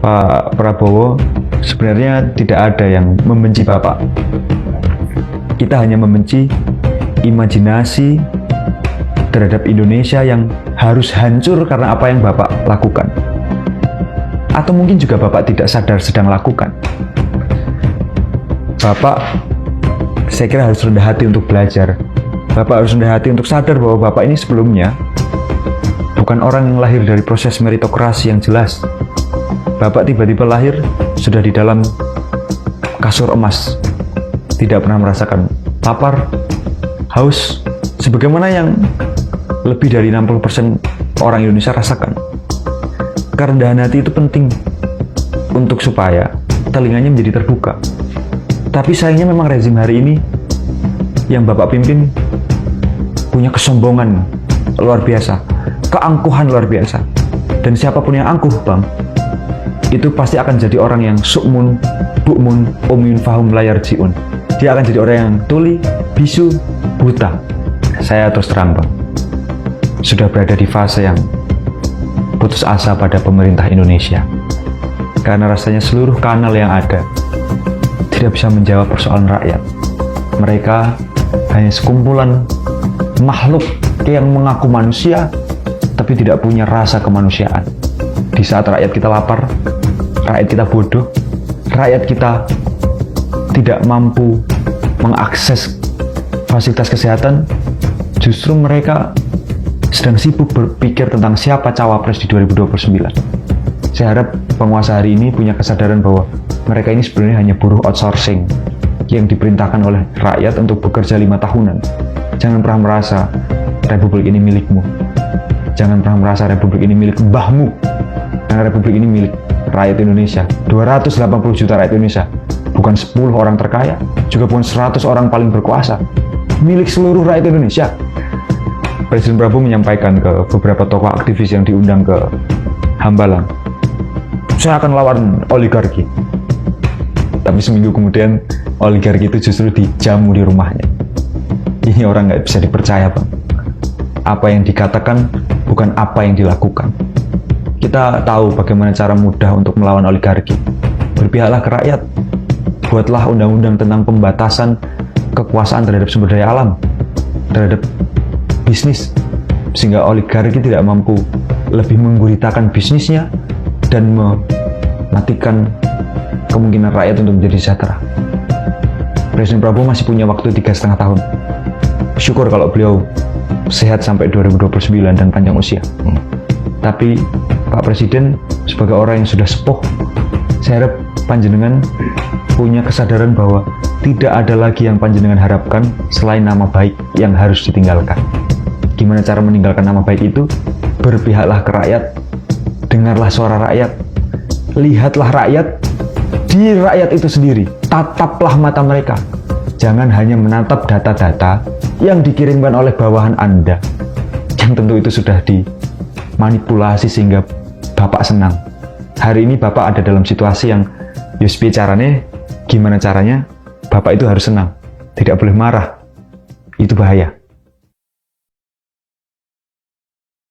Pak Prabowo, sebenarnya tidak ada yang membenci Bapak. Kita hanya membenci imajinasi terhadap Indonesia yang harus hancur karena apa yang Bapak lakukan. Atau mungkin juga Bapak tidak sadar sedang lakukan. Bapak, saya kira harus rendah hati untuk belajar. Bapak harus rendah hati untuk sadar bahwa Bapak ini sebelumnya bukan orang yang lahir dari proses meritokrasi yang jelas. Bapak tiba-tiba lahir sudah di dalam kasur emas, tidak pernah merasakan lapar, haus, sebagaimana yang lebih dari 60% orang Indonesia rasakan. Kerendahan hati itu penting untuk supaya telinganya menjadi terbuka. Tapi sayangnya memang rezim hari ini yang Bapak pimpin punya kesombongan luar biasa, keangkuhan luar biasa. Dan siapapun yang angkuh, Bang, itu pasti akan jadi orang yang sukmun, bukmun, umyun fahum layar jiun. Dia akan jadi orang yang tuli, bisu, buta. Saya terus terang, Bang, sudah berada di fase yang putus asa pada pemerintah Indonesia. Karena rasanya seluruh kanal yang ada tidak bisa menjawab persoalan rakyat. Mereka hanya sekumpulan makhluk yang mengaku manusia, tapi tidak punya rasa kemanusiaan. Di saat rakyat kita lapar, rakyat kita bodoh, rakyat kita tidak mampu mengakses fasilitas kesehatan, justru mereka sedang sibuk berpikir tentang siapa cawapres di 2029. Saya harap penguasa hari ini punya kesadaran bahwa mereka ini sebenarnya hanya buruh outsourcing yang diperintahkan oleh rakyat untuk bekerja 5 tahunan. Jangan pernah merasa republik ini milikmu. Jangan pernah merasa republik ini milik mbahmu. Karena republik ini milik rakyat Indonesia. 280 juta rakyat Indonesia. Bukan 10 orang terkaya, juga bukan 100 orang paling berkuasa. Milik seluruh rakyat Indonesia. Presiden Prabowo menyampaikan ke beberapa tokoh aktivis yang diundang ke Hambalang, saya akan lawan oligarki. Tapi seminggu kemudian oligarki itu justru dijamu di rumahnya. Ini orang nggak bisa dipercaya, Bang. Apa yang dikatakan bukan apa yang dilakukan. Kita tahu bagaimana cara mudah untuk melawan oligarki. Berpihaklah ke rakyat. Buatlah undang-undang tentang pembatasan kekuasaan terhadap sumber daya alam, terhadap bisnis, sehingga oligarki tidak mampu lebih mengguritakan bisnisnya dan mematikan kemungkinan rakyat untuk menjadi sejahtera. Presiden Prabowo masih punya waktu 3,5 tahun. Syukur kalau beliau sehat sampai 2029 dan panjang usia. Tapi Pak Presiden sebagai orang yang sudah sepuh, saya harap panjenengan punya kesadaran bahwa tidak ada lagi yang panjenengan harapkan selain nama baik yang harus ditinggalkan. Gimana cara meninggalkan nama baik itu? Berpihaklah ke rakyat, dengarlah suara rakyat, lihatlah rakyat, di rakyat itu sendiri, tataplah mata mereka. Jangan hanya menatap data-data yang dikirimkan oleh bawahan Anda, yang tentu itu sudah dimanipulasi sehingga Bapak senang. Hari ini Bapak ada dalam situasi yang yuspi caranya, gimana caranya Bapak itu harus senang, tidak boleh marah. Itu bahaya.